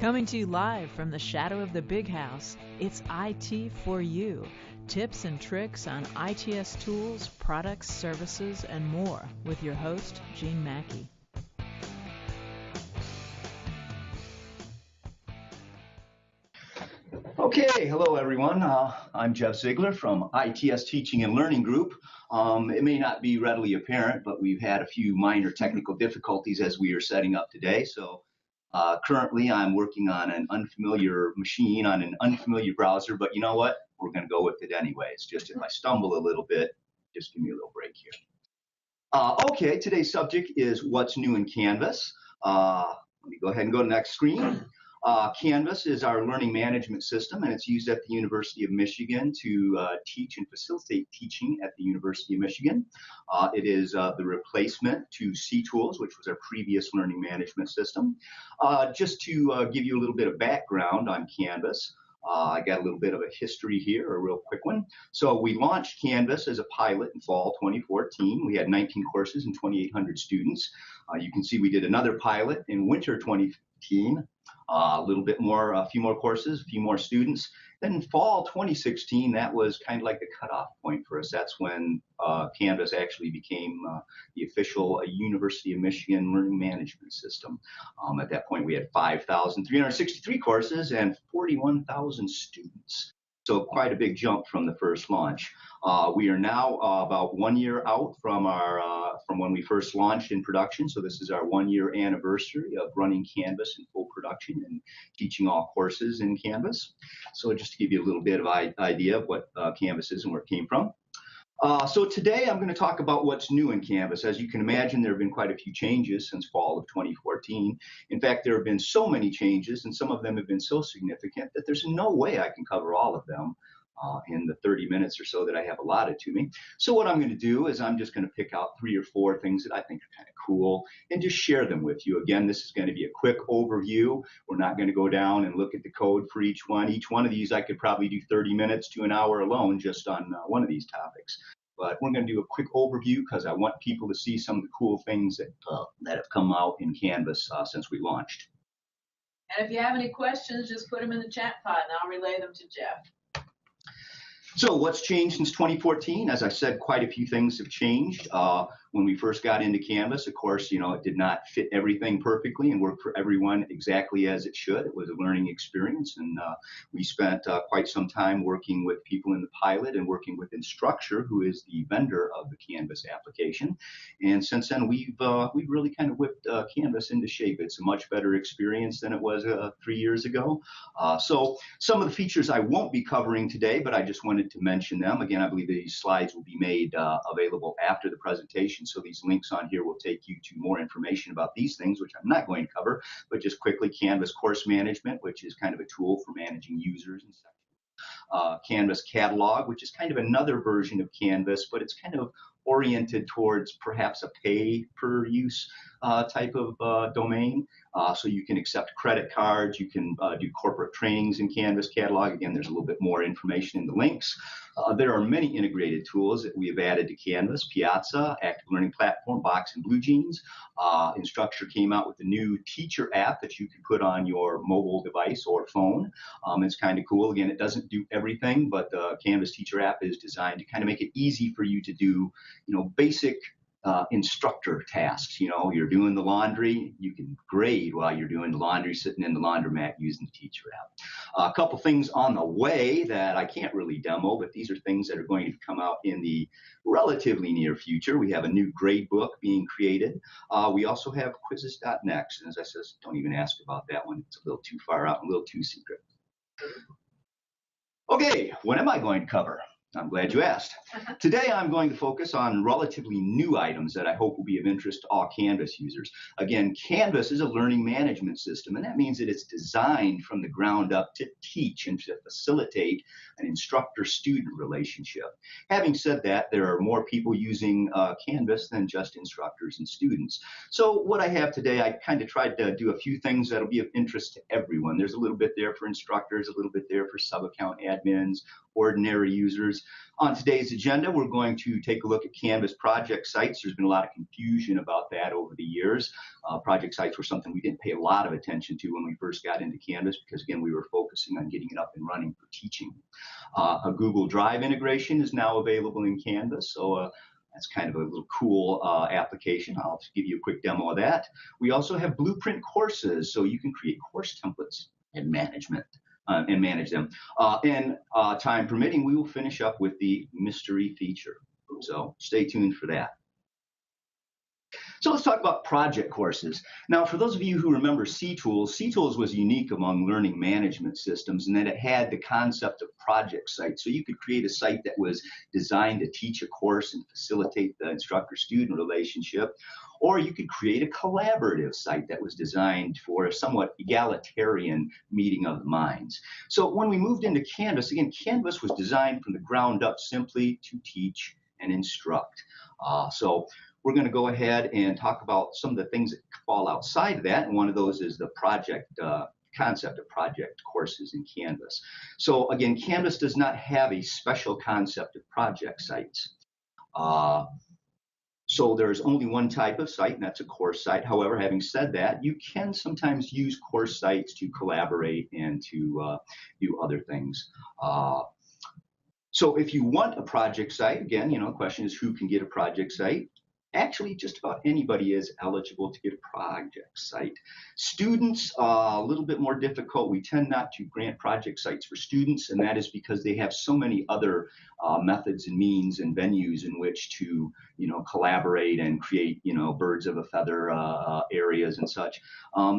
Coming to you live from the shadow of the big house, it's IT4U. Tips and tricks on ITS tools, products, services, and more with your host, Gene Mackey. Okay, hello everyone. I'm Jeff Ziegler from ITS Teaching and Learning Group. It may not be readily apparent, but we've had a few minor technical difficulties as we are setting up today. So currently I'm working on an unfamiliar machine on an unfamiliar browser, but you know what? We're going to go with it anyways. Just if I stumble a little bit, just give me a little break here. Okay, today's subject is what's new in Canvas. Let me go ahead and go to the next screen. Canvas is our learning management system, and it's used at the University of Michigan to teach and facilitate teaching at the University of Michigan. It is the replacement to C-Tools, which was our previous learning management system. Just to give you a little bit of background on Canvas, I got a little bit of a history here, a real quick one. So we launched Canvas as a pilot in fall 2014. We had 19 courses and 2,800 students. You can see we did another pilot in winter 2015. A little bit more, a few more courses, a few more students. Then in fall 2016, that was kind of like the cutoff point for us. That's when Canvas actually became the official University of Michigan learning management system. At that point, we had 5,363 courses and 41,000 students. So quite a big jump from the first launch. We are now about 1 year out from when we first launched in production. So this is our 1 year anniversary of running Canvas in full production and teaching all courses in Canvas. So just to give you a little bit of idea of what Canvas is and where it came from. So today I'm going to talk about what's new in Canvas. As you can imagine, there have been quite a few changes since fall of 2014. In fact, there have been so many changes, and some of them have been so significant that there's no way I can cover all of them in the 30 minutes or so that I have allotted to me. So what I'm going to do is I'm just going to pick out 3 or 4 things that I think are kind of cool and just share them with you. Again, this is going to be a quick overview. We're not going to go down and look at the code for each one. Each one of these I could probably do 30 minutes to an hour alone just on one of these topics. But we're going to do a quick overview because I want people to see some of the cool things that have come out in Canvas since we launched. And if you have any questions, just put them in the chat pod and I'll relay them to Jeff. So what's changed since 2014? As I said, quite a few things have changed. When we first got into Canvas, of course, it did not fit everything perfectly and work for everyone exactly as it should. It was a learning experience, and we spent quite some time working with people in the pilot and working with Instructure, who is the vendor of the Canvas application. And since then, we've really kind of whipped Canvas into shape. It's a much better experience than it was 3 years ago. So some of the features I won't be covering today, but I just wanted to mention them. Again, I believe these slides will be made available after the presentation. So these links on here will take you to more information about these things, which I'm not going to cover, but just quickly, Canvas Course Management, which is kind of a tool for managing users and sections. Canvas Catalog, which is kind of another version of Canvas, but it's kind of oriented towards perhaps a pay-per-use type of domain. So you can accept credit cards, you can do corporate trainings in Canvas Catalog. Again, there's a little bit more information in the links. There are many integrated tools that we have added to Canvas: Piazza, Active Learning Platform, Box, and Blue Jeans. Instructure came out with a new teacher app that you can put on your mobile device or phone. It's kind of cool. Again, it doesn't do everything, but the Canvas teacher app is designed to kind of make it easy for you to do, basic instructor tasks. You're doing the laundry, you can grade while you're doing the laundry, sitting in the laundromat using the teacher app. A couple things on the way that I can't really demo, but these are things that are going to come out in the relatively near future. We have a new grade book being created. We also have quizzes.next, and as I said, don't even ask about that one. It's a little too far out, a little too secret. Okay, what am I going to cover? I'm glad you asked. Today, I'm going to focus on relatively new items that I hope will be of interest to all Canvas users. Again, Canvas is a learning management system, and that means that it's designed from the ground up to teach and to facilitate an instructor-student relationship. Having said that, there are more people using Canvas than just instructors and students. So what I have today, I kind of tried to do a few things that'll be of interest to everyone. There's a little bit there for instructors, a little bit there for sub-account admins, ordinary users. On today's agenda, we're going to take a look at Canvas project sites. There's been a lot of confusion about that over the years. Project sites were something we didn't pay a lot of attention to when we first got into Canvas because, again, we were focusing on getting it up and running for teaching. A Google Drive integration is now available in Canvas, so that's kind of a little cool application. I'll just give you a quick demo of that. We also have blueprint courses, so you can create course templates and manage them. And time permitting, we will finish up with the mystery feature. So stay tuned for that. So let's talk about project courses. Now, for those of you who remember C-Tools was unique among learning management systems in that it had the concept of project sites. So you could create a site that was designed to teach a course and facilitate the instructor-student relationship, or you could create a collaborative site that was designed for a somewhat egalitarian meeting of the minds. So when we moved into Canvas, again, Canvas was designed from the ground up simply to teach and instruct. So we're going to go ahead and talk about some of the things that fall outside of that, and one of those is the project concept of project courses in Canvas. So again, Canvas does not have a special concept of project sites. So there's only one type of site, and that's a course site. However, having said that, you can sometimes use course sites to collaborate and to do other things. So if you want a project site, again, the question is who can get a project site? Actually, just about anybody is eligible to get a project site. Students, a little bit more difficult. We tend not to grant project sites for students, and that is because they have so many other methods and means and venues in which to, collaborate and create, birds of a feather areas and such.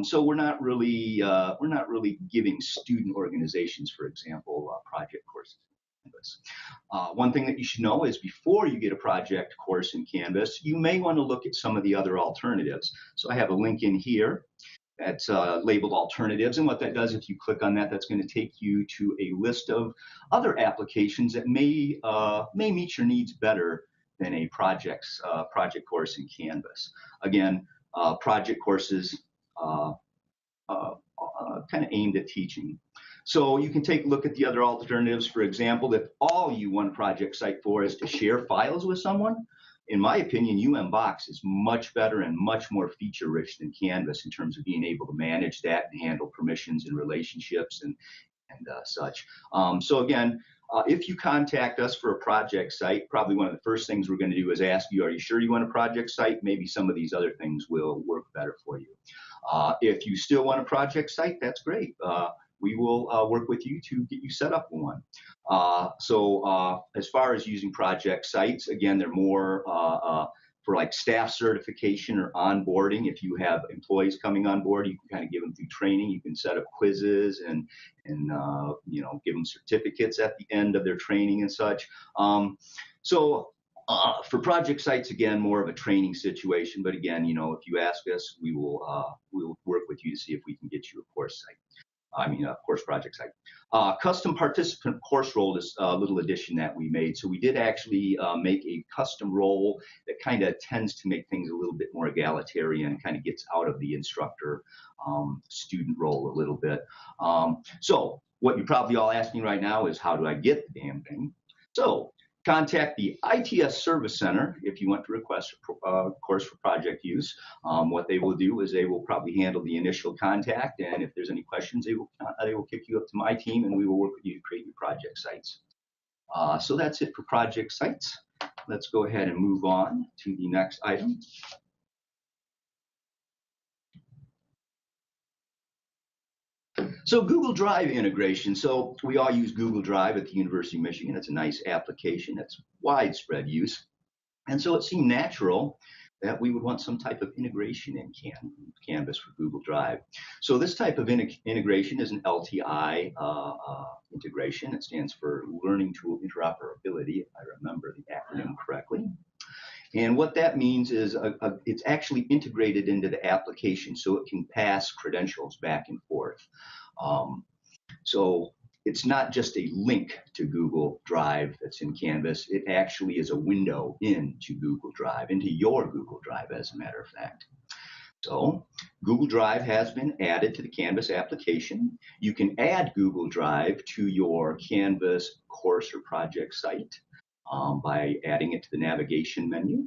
So we're not really giving student organizations, for example, project courses. One thing that you should know is before you get a project course in Canvas, you may want to look at some of the other alternatives. So I have a link in here that's labeled alternatives, and what that does, if you click on that, that's going to take you to a list of other applications that may meet your needs better than a project course in Canvas. Again, project courses kind of aimed at teaching. So you can take a look at the other alternatives. For example, if all you want a project site for is to share files with someone, in my opinion, UMBox is much better and much more feature-rich than Canvas in terms of being able to manage that and handle permissions and relationships and such. So again, if you contact us for a project site, probably one of the first things we're going to do is ask you, are you sure you want a project site? Maybe some of these other things will work better for you. If you still want a project site, that's great. We will work with you to get you set up with one. So as far as using project sites, again, they're more for like staff certification or onboarding. If you have employees coming on board, you can kind of give them through training. You can set up quizzes and give them certificates at the end of their training and such. For project sites, again, more of a training situation. But again, if you ask us, we'll work with you to see if we can get you a course site. Course project site. Custom participant course role is a little addition that we made. So we did actually make a custom role that kind of tends to make things a little bit more egalitarian, kind of gets out of the instructor student role a little bit. So what you're probably all asking right now is, how do I get the damn thing? So contact the ITS Service Center if you want to request a course for project use. What they will do is they will probably handle the initial contact, and if there's any questions, they will kick you up to my team, and we will work with you to create your project sites. So that's it for project sites. Let's go ahead and move on to the next item. So Google Drive integration. So we all use Google Drive at the University of Michigan. It's a nice application. That's widespread use. And so it seemed natural that we would want some type of integration in Canvas for Google Drive. So this type of integration is an LTI integration. It stands for Learning Tool Interoperability, if I remember the acronym correctly. And what that means is it's actually integrated into the application, so it can pass credentials back and forth. So it's not just a link to Google Drive that's in Canvas. It actually is a window into Google Drive, into your Google Drive, as a matter of fact. So Google Drive has been added to the Canvas application. You can add Google Drive to your Canvas course or project site by adding it to the navigation menu.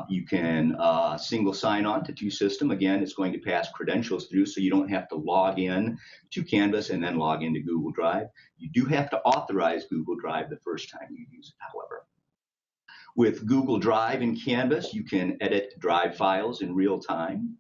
You can single sign on to TwoSystem. Again, it's going to pass credentials through, so you don't have to log in to Canvas and then log into Google Drive. You do have to authorize Google Drive the first time you use it, however. With Google Drive in Canvas, you can edit Drive files in real time.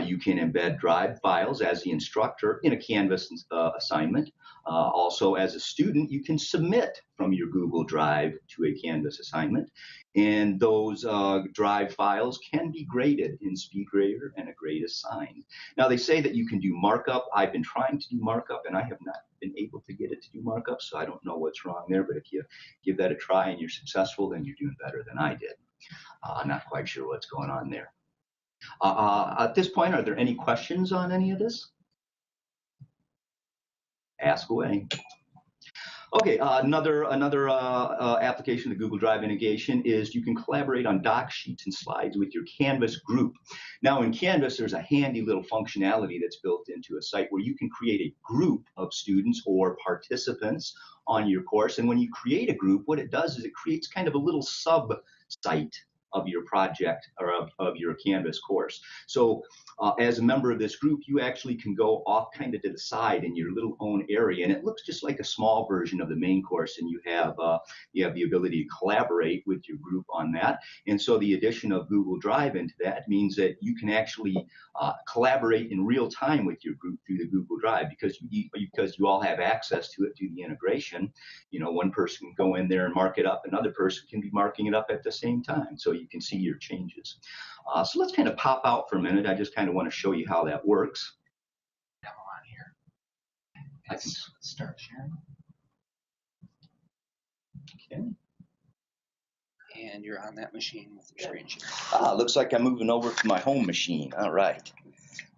You can embed Drive files as the instructor in a Canvas assignment. Also, as a student, you can submit from your Google Drive to a Canvas assignment. And those Drive files can be graded in SpeedGrader and a grade assigned. Now, they say that you can do markup. I've been trying to do markup, and I have not been able to get it to do markup, so I don't know what's wrong there. But if you give that a try and you're successful, then you're doing better than I did. I'm not quite sure what's going on there. At this point, are there any questions on any of this? Ask away. Okay, another application of the Google Drive integration is you can collaborate on doc sheets and slides with your Canvas group. Now in Canvas, there's a handy little functionality that's built into a site where you can create a group of students or participants on your course. And when you create a group, what it does is it creates kind of a little sub-site of your project or of your Canvas course. So as a member of this group, you actually can go off kind of to the side in your little own area, and it looks just like a small version of the main course, and you have the ability to collaborate with your group on that. And so the addition of Google Drive into that means that you can actually collaborate in real time with your group through the Google Drive because you all have access to it through the integration. You know, one person can go in there and mark it up, another person can be marking it up at the same time, so you can see your changes. So let's kind of pop out for a minute. I just kind of want to show you how that works. Demo on here. Let's start sharing. Okay. And you're on that machine with your screen share. Looks like I'm moving over to my home machine. All right.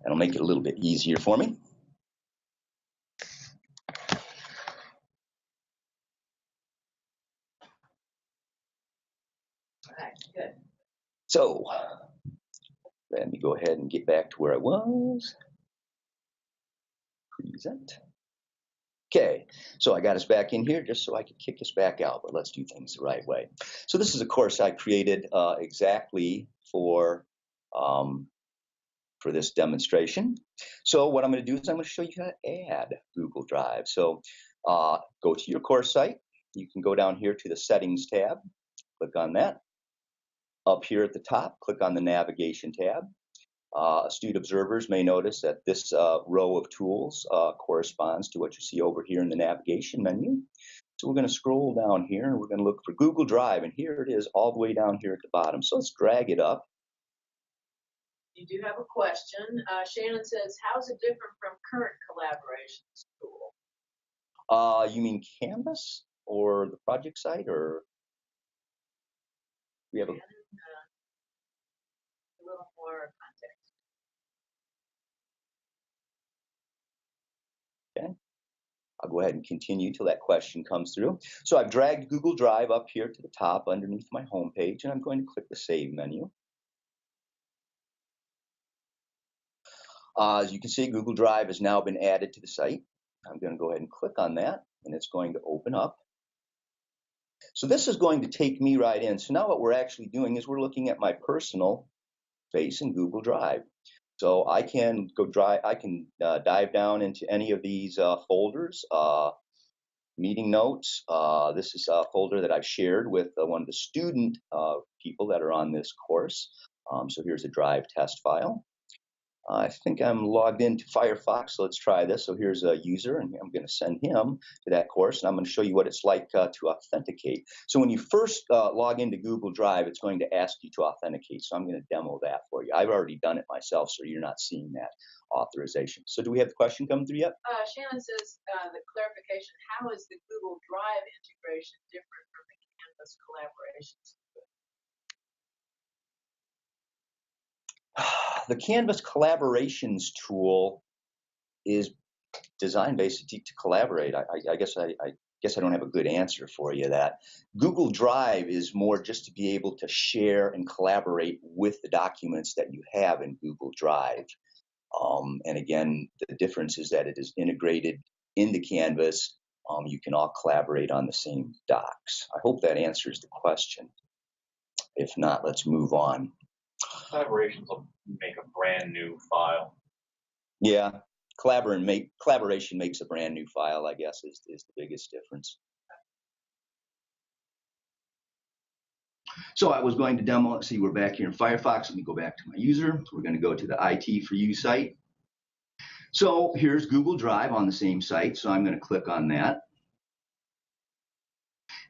That'll make it a little bit easier for me. Good. So let me go ahead and get back to where I was. Present. Okay, so I got us back in here just so I could kick us back out, but let's do things the right way. So this is a course I created exactly for this demonstration. So what I'm going to do is I'm going to show you how to add Google Drive. So go to your course site. You can go down here to the Settings tab. Click on that. Up here at the top, click on the Navigation tab. Astute observers may notice that this row of tools corresponds to what you see over here in the navigation menu. So we're going to scroll down here and we're going to look for Google Drive, and here it is all the way down here at the bottom. So let's drag it up. You do have a question. Shannon says, how is it different from current collaborations tool? You mean Canvas or the project site, or we have a little more context. Okay. I'll go ahead and continue till that question comes through. So I've dragged Google Drive up here to the top underneath my home page, and I'm going to click the Save menu. As you can see, Google Drive has now been added to the site. I'm going to go ahead and click on that, and it's going to open up. So this is going to take me right in. So now what we're actually doing is we're looking at my personal space in Google Drive. So I can dive down into any of these folders, meeting notes. This is a folder that I've shared with one of the student people that are on this course. So here's a Drive test file. I think I'm logged into Firefox, so let's try this. So here's a user, and I'm going to send him to that course, and I'm going to show you what it's like to authenticate. So when you first log into Google Drive, it's going to ask you to authenticate, so I'm going to demo that for you. I've already done it myself, so you're not seeing that authorization. So do we have the question coming through yet? Shannon says, the clarification, how is the Google Drive integration different from the Canvas collaborations? The Canvas collaborations tool is designed basically to collaborate. I guess I guess I don't have a good answer for you. That Google Drive is more just to be able to share and collaborate with the documents that you have in Google Drive. And again, the difference is that it is integrated into Canvas. You can all collaborate on the same docs. I hope that answers the question. If not, let's move on. Collaborations will make a brand new file. Yeah, collaboration makes a brand new file, I guess, is the biggest difference. So I was going to demo, let's see, we're back here in Firefox. Let me go back to my user. We're going to go to the IT4U site. So here's Google Drive on the same site, so I'm going to click on that.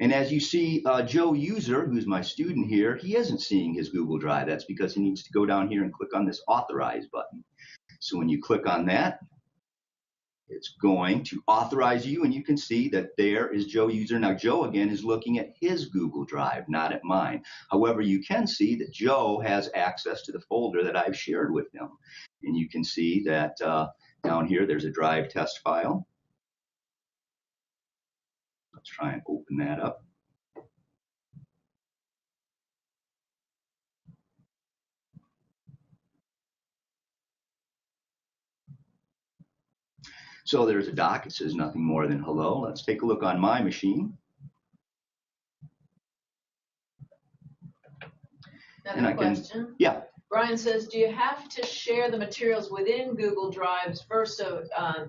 And as you see, Joe User, who's my student here, he isn't seeing his Google Drive. That's because he needs to go down here and click on this Authorize button. So when you click on that, it's going to authorize you, and you can see that there is Joe User. Now, Joe, again, is looking at his Google Drive, not at mine. However, you can see that Joe has access to the folder that I've shared with him. And you can see that down here, there's a drive test file. Let's try and open that up. So there's a doc. It says nothing more than hello. Let's take a look on my machine. Another question. Yeah. Brian says, do you have to share the materials within Google Drives first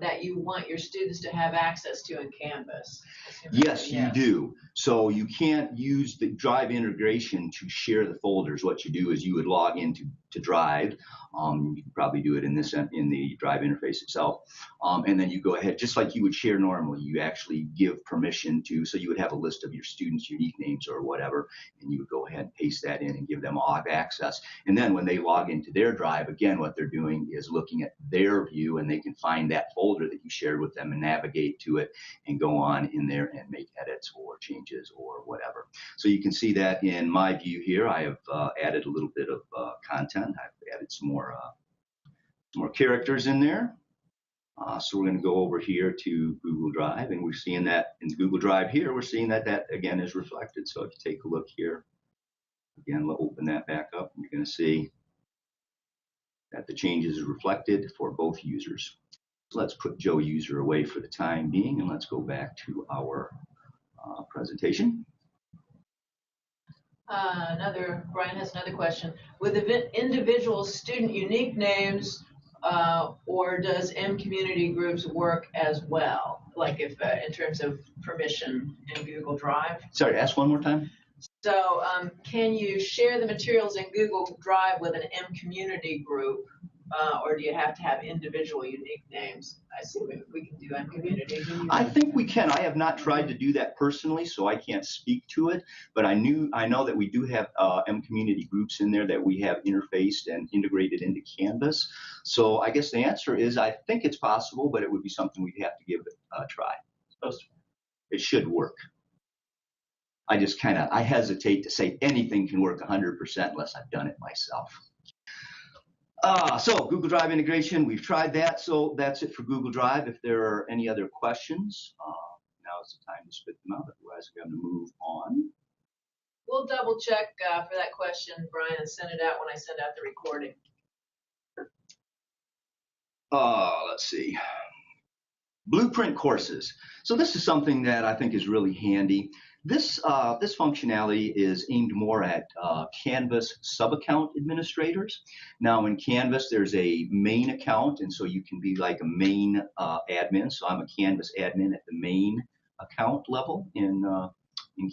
that you want your students to have access to in Canvas? Yes, you do. So you can't use the Drive integration to share the folders. What you do is you would log into Drive. You can probably do it in the Drive interface itself. And then you go ahead, just like you would share normally, you actually give permission to, so you would have a list of your students' unique names or whatever, and you would go ahead and paste that in and give them all access. And then when they log into their Drive, again, what they're doing is looking at their view, and they can find that folder that you shared with them and navigate to it and go on in there and make edits or changes or whatever. So you can see that in my view here, I have added a little bit of content. I've added some more characters in there. So we're going to go over here to Google Drive, and we're seeing that in Google Drive here, we're seeing that again is reflected. So if you take a look here, again, we'll open that back up, and you're going to see that the changes are reflected for both users. So let's put Joe User away for the time being, and let's go back to our presentation. Brian has another question. With individual student unique names, or does M community groups work as well? Like if in terms of permission in Google Drive? Sorry, ask one more time. So can you share the materials in Google Drive with an M community group, or do you have to have individual unique names? I assume we can do M community. I think we can. I have not tried to do that personally, so I can't speak to it. But I know that we do have M community groups in there that we have interfaced and integrated into Canvas. So I guess the answer is I think it's possible, but it would be something we'd have to give it a try. It should work. I hesitate to say anything can work 100% unless I've done it myself. So Google Drive integration, we've tried that. So that's it for Google Drive. If there are any other questions, now is the time to spit them out. Otherwise, we're going to move on. We'll double check for that question, Brian, and send it out when I send out the recording. Let's see. Blueprint courses. So this is something that I think is really handy. This functionality is aimed more at Canvas sub-account administrators. Now in Canvas, there's a main account, and so you can be like a main admin. So I'm a Canvas admin at the main account level in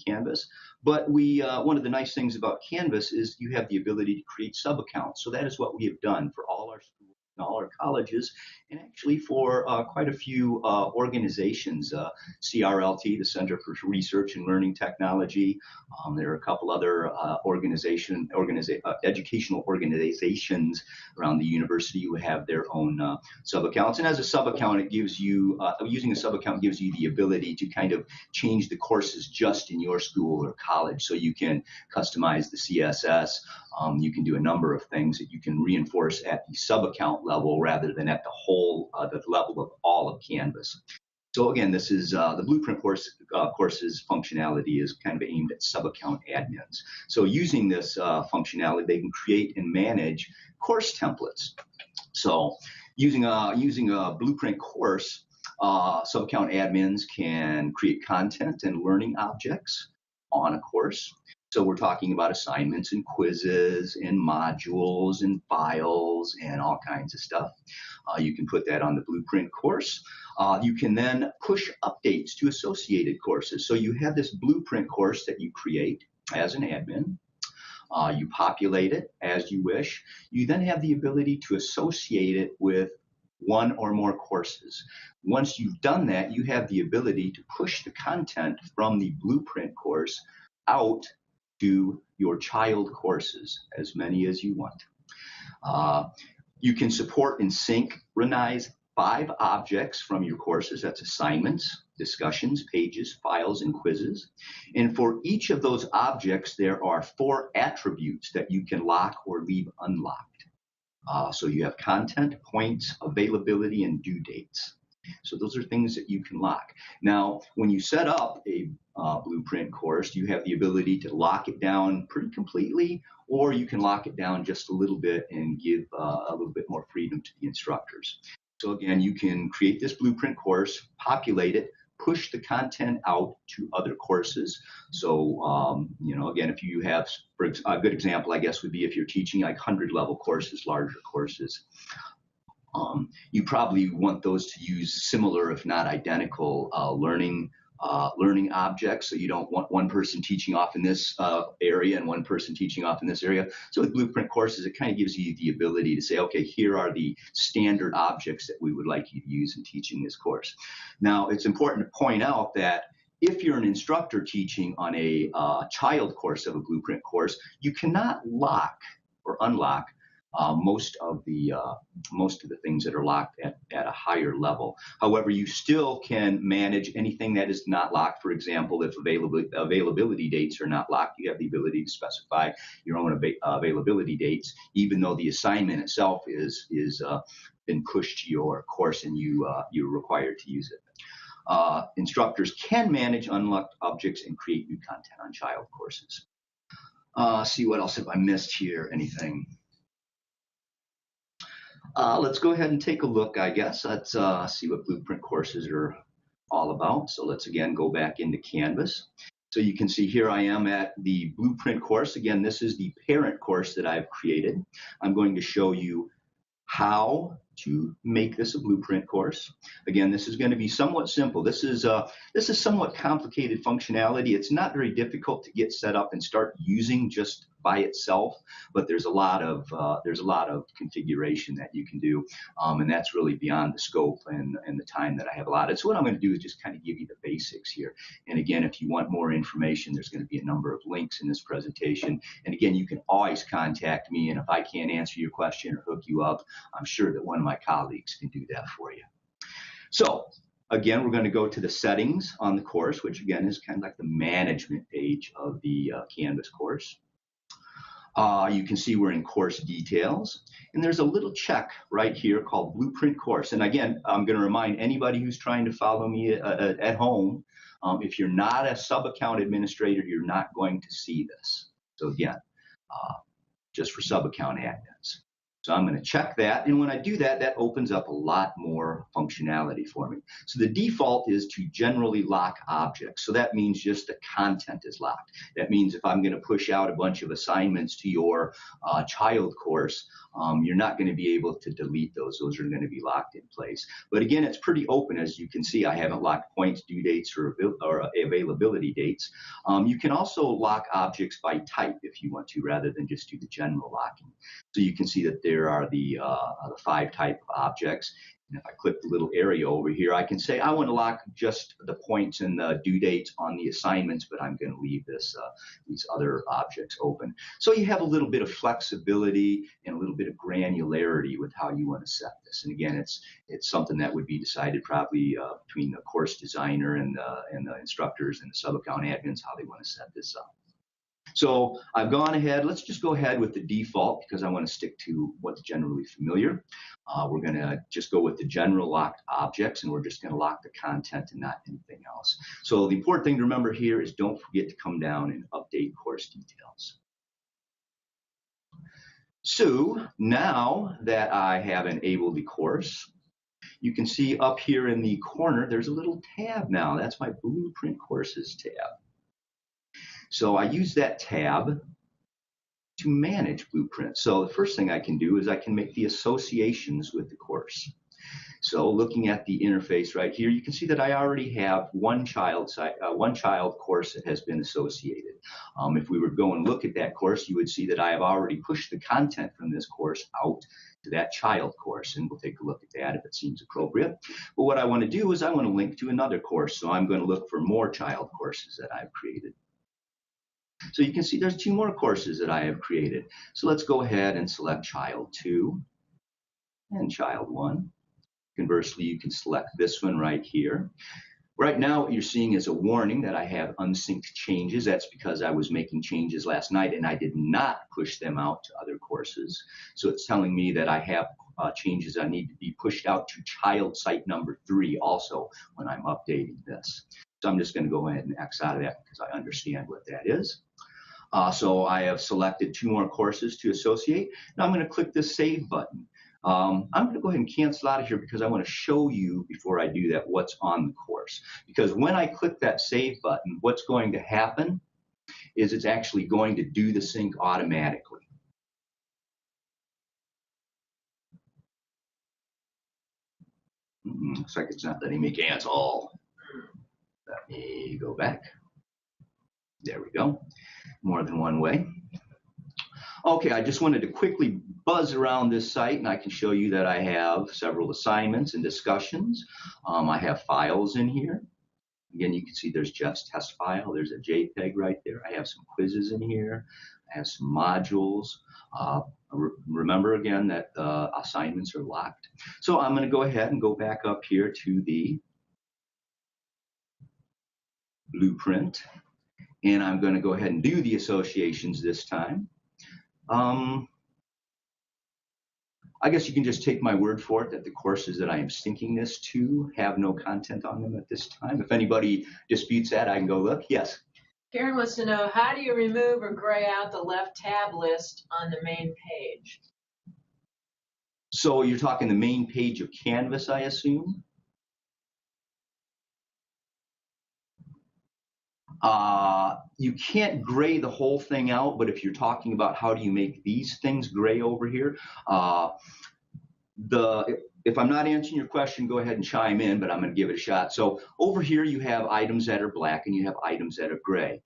Canvas. But one of the nice things about Canvas is you have the ability to create sub-accounts. So that is what we have done for all our schools and all our colleges, and actually for quite a few organizations, CRLT, the Center for Research and Learning Technology. There are a couple other educational organizations around the university who have their own sub-accounts. And as a sub-account, it gives you, using a sub-account gives you the ability to kind of change the courses just in your school or college. So you can customize the CSS. You can do a number of things that you can reinforce at the sub-account level rather than at the whole, the level of all of Canvas. So again, this is the Blueprint courses functionality is kind of aimed at sub-account admins. So using this functionality, they can create and manage course templates. So using a Blueprint course, sub-account admins can create content and learning objects on a course. So we're talking about assignments and quizzes and modules and files and all kinds of stuff. You can put that on the Blueprint course. You can then push updates to associated courses. So you have this Blueprint course that you create as an admin. You populate it as you wish. You then have the ability to associate it with one or more courses. Once you've done that, you have the ability to push the content from the Blueprint course out to your child courses, as many as you want. You can support and synchronize 5 objects from your courses. That's assignments, discussions, pages, files, and quizzes. And for each of those objects, there are 4 attributes that you can lock or leave unlocked. So you have content, points, availability, and due dates. So those are things that you can lock. Now, when you set up a Blueprint course, you have the ability to lock it down pretty completely, or you can lock it down just a little bit and give a little bit more freedom to the instructors. So again, you can create this Blueprint course, populate it, push the content out to other courses. So, again, if you have, for a good example, I guess, would be if you're teaching like 100-level courses, larger courses. You probably want those to use similar, if not identical, learning objects. So you don't want one person teaching off in this area and one person teaching off in this area. So with Blueprint courses, it kind of gives you the ability to say, okay, here are the standard objects that we would like you to use in teaching this course. Now, it's important to point out that if you're an instructor teaching on a child course of a Blueprint course, you cannot lock or unlock most of the things that are locked at a higher level. However, you still can manage anything that is not locked. For example, if availability dates are not locked, you have the ability to specify your own availability dates, even though the assignment itself is been pushed to your course and you're required to use it. Instructors can manage unlocked objects and create new content on child courses. See what else have I missed here? Anything? Let's go ahead and take a look, I guess. Let's see what Blueprint courses are all about. So let's again go back into Canvas. So you can see here I am at the Blueprint course. Again, this is the parent course that I've created. I'm going to show you how to make this a Blueprint course. Again, this is going to be somewhat simple. This is somewhat complicated functionality. It's not very difficult to get set up and start using just by itself, but there's a lot of configuration that you can do, and that's really beyond the scope and the time that I have allotted. So what I'm going to do is just kind of give you the basics here. And again, if you want more information, there's going to be a number of links in this presentation. And again, you can always contact me, and if I can't answer your question or hook you up, I'm sure that one of my colleagues can do that for you. So again, we're going to go to the settings on the course, which again is kind of like the management page of the Canvas course. You can see we're in course details, and there's a little check right here called Blueprint course. And again, I'm going to remind anybody who's trying to follow me at home, if you're not a sub-account administrator, you're not going to see this. So again, just for sub-account admins. So I'm going to check that, and when I do that, that opens up a lot more functionality for me. So the default is to generally lock objects. So that means just the content is locked. That means if I'm going to push out a bunch of assignments to your child course, you're not going to be able to delete those. Those are going to be locked in place. But again, it's pretty open. As you can see, I haven't locked points, due dates, or availability dates. You can also lock objects by type if you want to, rather than just do the general locking. So you can see that there are the 5 type of objects. And if I click the little area over here, I can say I want to lock just the points and the due dates on the assignments, but I'm going to leave these other objects open. So you have a little bit of flexibility and a little bit of granularity with how you want to set this. And again, it's something that would be decided probably between the course designer and the instructors and the sub-account admins, how they want to set this up. So I've gone ahead. Let's just go ahead with the default because I want to stick to what's generally familiar. We're going to just go with the general locked objects, and we're just going to lock the content and not anything else. So the important thing to remember here is don't forget to come down and update course details. So now that I have enabled the course, you can see up here in the corner, there's a little tab now. That's my Blueprint Courses tab. So I use that tab to manage Blueprint. So the first thing I can do is I can make the associations with the course. So looking at the interface right here, you can see that I already have one child course that has been associated. If we were to go and look at that course, you would see that I have already pushed the content from this course out to that child course, and we'll take a look at that if it seems appropriate. But what I want to do is I want to link to another course, so I'm going to look for more child courses that I've created. So you can see there's 2 more courses that I have created. So let's go ahead and select Child 2 and Child 1. Conversely, you can select this one right here. Right now, what you're seeing is a warning that I have unsynced changes. That's because I was making changes last night and I did not push them out to other courses. So it's telling me that I have changes that need to be pushed out to child site number 3 also when I'm updating this. So I'm just going to go ahead and X out of that because I understand what that is. So I have selected 2 more courses to associate. Now I'm going to click this Save button. I'm going to go ahead and cancel out of here because I want to show you before I do that what's on the course. Because when I click that Save button, what's going to happen is it's actually going to do the sync automatically. Looks like it's not letting me cancel. Let me go back. There we go. More than one way. Okay, I just wanted to quickly buzz around this site, and I can show you that I have several assignments and discussions. I have files in here. Again, you can see there's Jeff's test file. There's a JPEG right there. I have some quizzes in here. I have some modules. Remember again that assignments are locked. So I'm going to go ahead and go back up here to the Blueprint, and I'm going to go ahead and do the associations this time. I guess you can just take my word for it that the courses that I am syncing this to have no content on them at this time. If anybody disputes that, I can go look. Yes? Karen wants to know, how do you remove or gray out the left tab list on the main page? So you're talking the main page of Canvas, I assume? You can't gray the whole thing out, but if you're talking about how do you make these things gray over here, if I'm not answering your question, go ahead and chime in, but I'm going to give it a shot. So over here you have items that are black and you have items that are gray.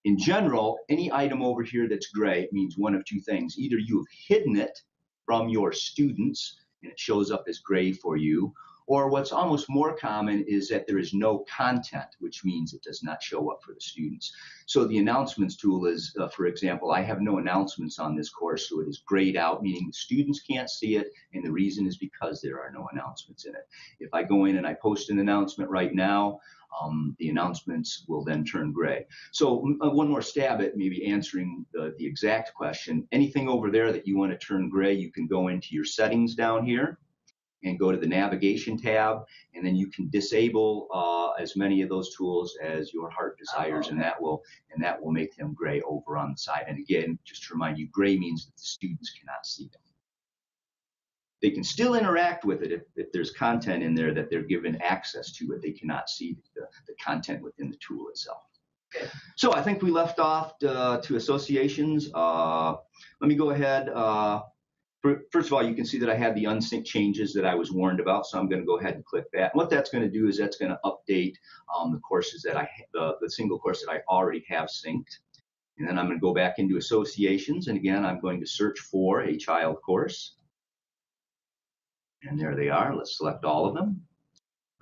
In general, any item over here that's gray means one of 2 things. Either you have hidden it from your students and it shows up as gray for you, or what's almost more common is that there is no content, which means it does not show up for the students. So the announcements tool is, for example, I have no announcements on this course, so it is grayed out, meaning the students can't see it, and the reason is because there are no announcements in it. If I go in and I post an announcement right now, the announcements will then turn gray. So one more stab at maybe answering the exact question. Anything over there that you want to turn gray, you can go into your settings down here and go to the navigation tab, and then you can disable as many of those tools as your heart desires, and that will make them gray over on the side. And again, just to remind you, gray means that the students cannot see them. They can still interact with it if there's content in there that they're given access to, but they cannot see the content within the tool itself. Okay. So I think we left off to associations. Let me go ahead. First of all, you can see that I have the unsynced changes that I was warned about, so I'm going to go ahead and click that. And what that's going to do is that's going to update the courses that the single course that I already have synced. And then I'm going to go back into associations, and again, I'm going to search for a child course. And there they are. Let's select all of them.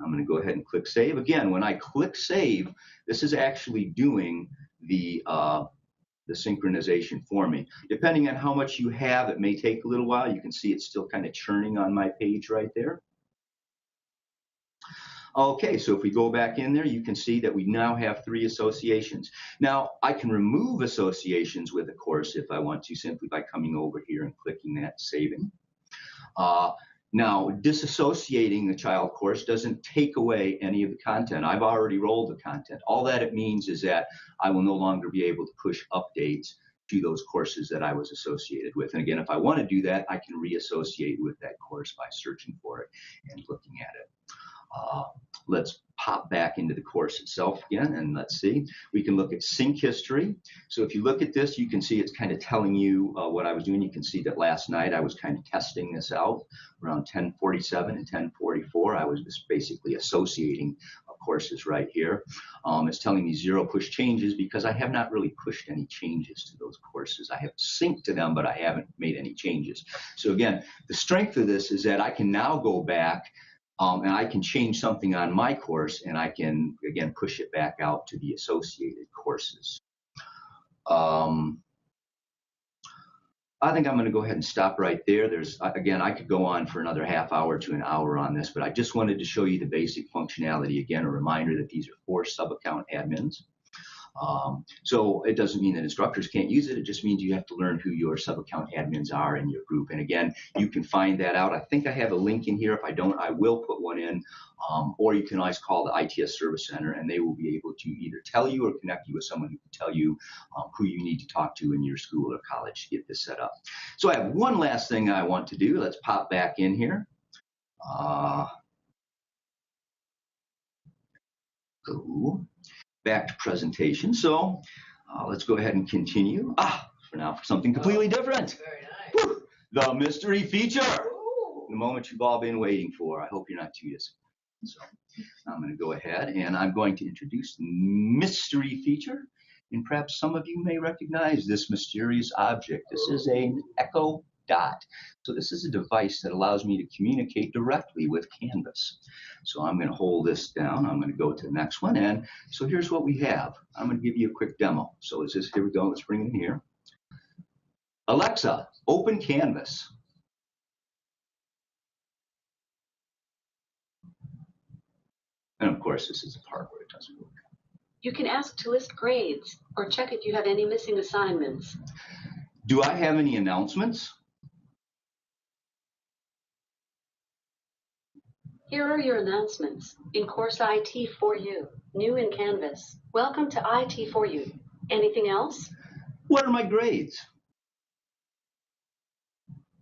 I'm going to go ahead and click Save. Again, when I click Save, this is actually doing the synchronization for me. Depending on how much you have, it may take a little while. You can see it's still kind of churning on my page right there. Okay, so if we go back in there, you can see that we now have 3 associations. Now, I can remove associations with a course if I want to, simply by coming over here and clicking that, saving. Now, disassociating a child course doesn't take away any of the content. I've already rolled the content. All that it means is that I will no longer be able to push updates to those courses that I was associated with. And again, if I want to do that, I can reassociate with that course by searching for it and looking at it. Let's pop back into the course itself again, and let's see. We can look at sync history. So if you look at this, you can see it's kind of telling you what I was doing. You can see that last night I was kind of testing this out around 10:47 and 10:44. I was just basically associating courses right here. It's telling me 0 push changes because I have not really pushed any changes to those courses. I have synced to them, but I haven't made any changes. So again, the strength of this is that I can now go back and I can change something on my course, and I can, again, push it back out to the associated courses. I think I'm going to go ahead and stop right there. Again, I could go on for another half hour to an hour on this, but I just wanted to show you the basic functionality. Again, a reminder that these are for sub-account admins. So it doesn't mean that instructors can't use it. It just means you have to learn who your sub-account admins are in your group. And again, you can find that out. I think I have a link in here. If I don't, I will put one in. Or you can always call the ITS Service Center, and they will be able to either tell you or connect you with someone who can tell you who you need to talk to in your school or college to get this set up. So I have one last thing I want to do. Let's pop back in here. Back to presentation. So let's go ahead and continue. For something completely different. Very nice. Woo! The mystery feature. Ooh. The moment you've all been waiting for. I hope you're not too disappointed. So I'm going to go ahead and I'm going to introduce the mystery feature. And perhaps some of you may recognize this mysterious object. This is an Echo Dot. So this is a device that allows me to communicate directly with Canvas. So I'm going to hold this down. I'm going to go to the next one. And so here's what we have. I'm going to give you a quick demo. So here we go. Let's bring it in here. Alexa, open Canvas. And of course, this is the part where it doesn't work. You can ask to list grades or check if you have any missing assignments. Do I have any announcements? Here are your announcements. In course IT4U, new in Canvas. Welcome to IT4U. Anything else? What are my grades?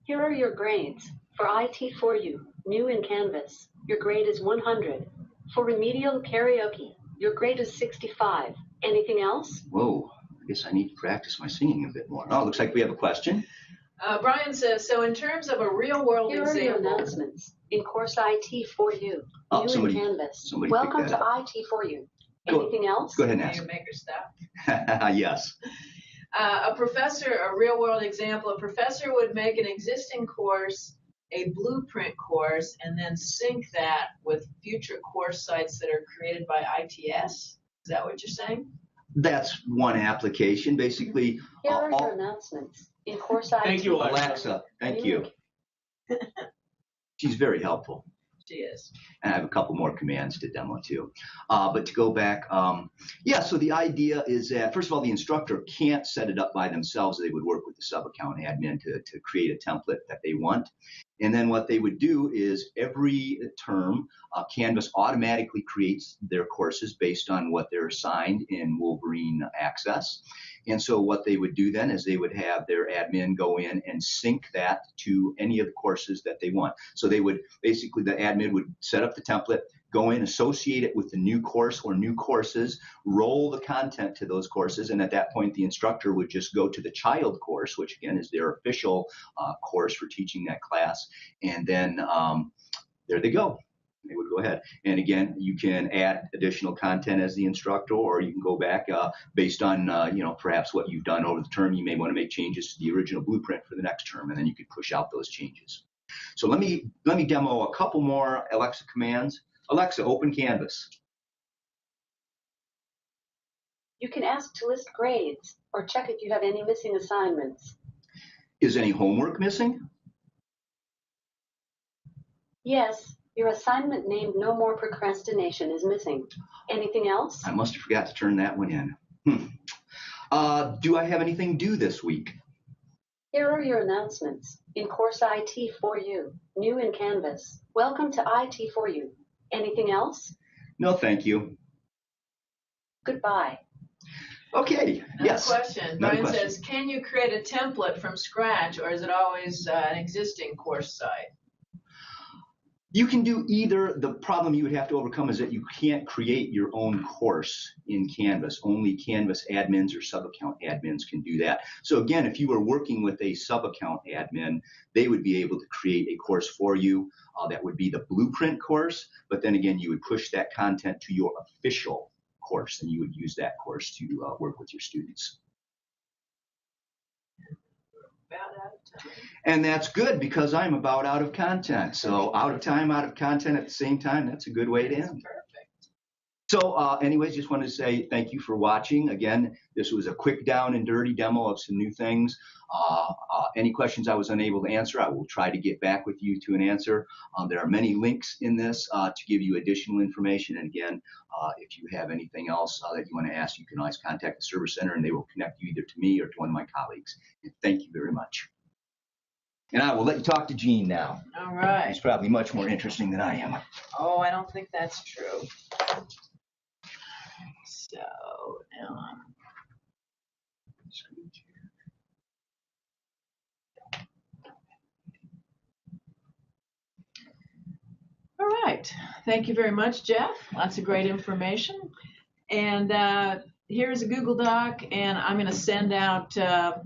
Here are your grades. For IT4U, new in Canvas, your grade is 100. For remedial karaoke, your grade is 65. Anything else? Whoa, I guess I need to practice my singing a bit more. Oh, looks like we have a question. Brian says, so in terms of a real-world Here are your example, announcements. In course IT4U, new in Canvas. Welcome to IT4U. Anything else? Go ahead and Can ask. you make her stop? Yes. A real-world example, a professor would make an existing course a blueprint course and then sync that with future course sites that are created by ITS. Is that what you're saying? That's one application. Basically, Here are your announcements. In course IT. Thank you, Alexa. Thank you. She's very helpful. She is. And I have a couple more commands to demo too. But to go back, so the idea is that, first of all, the instructor can't set it up by themselves. They would work with the sub-account admin to create a template that they want. And then what they would do is every term, Canvas automatically creates their courses based on what they're assigned in Wolverine Access. And so what they would do then is they would have their admin go in and sync that to any of the courses that they want. So they would basically, the admin would set up the template, go in, associate it with the new course or new courses, roll the content to those courses, and at that point the instructor would just go to the child course, which again is their official course for teaching that class, and then there they go. They would go ahead. And again, you can add additional content as the instructor, or you can go back based on, perhaps what you've done over the term. You may want to make changes to the original blueprint for the next term, and then you could push out those changes. So let me demo a couple more Alexa commands. Alexa, open Canvas. You can ask to list grades or check if you have any missing assignments. Is any homework missing? Yes, Your assignment named No More Procrastination is missing. Anything else? I must have forgot to turn that one in. Do I have anything due this week? Here are your announcements. In course IT4U, new in Canvas. Welcome to IT4U. Anything else? No, thank you. Goodbye. Okay, yes. Question. Another Brian question. says, can you create a template from scratch, or is it always an existing course site? You can do either. The problem you would have to overcome is that you can't create your own course in Canvas. Only Canvas admins or sub-account admins can do that. So again, if you were working with a sub-account admin, they would be able to create a course for you. That would be the blueprint course, but then again, you would push that content to your official course, and you would use that course to work with your students. About out of time. And that's good because I'm about out of content. So out of time, out of content at the same time, that's a good way to end. Perfect. So anyways, just wanted to say thank you for watching. Again, this was a quick down and dirty demo of some new things. Any questions I was unable to answer, I will try to get back with you to an answer. There are many links in this to give you additional information. And again, if you have anything else that you want to ask, you can always contact the Service Center and they will connect you either to me or to one of my colleagues. And thank you very much. And I will let you talk to Gene now. All right. He's probably much more interesting than I am. Oh, I don't think that's true. So now I'm screen share. All right. Thank you very much, Jeff. Lots of great information. And here's a Google Doc, and I'm going to send out,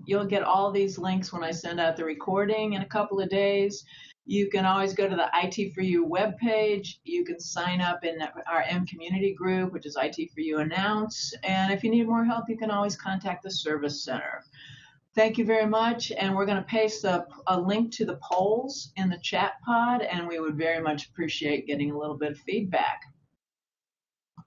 you'll get all these links when I send out the recording in a couple of days. You can always go to the IT4U webpage. You can sign up in our M community group, which is IT4U Announce. And if you need more help, you can always contact the Service Center. Thank you very much. And we're going to paste a link to the polls in the chat pod, and we would very much appreciate getting a little bit of feedback.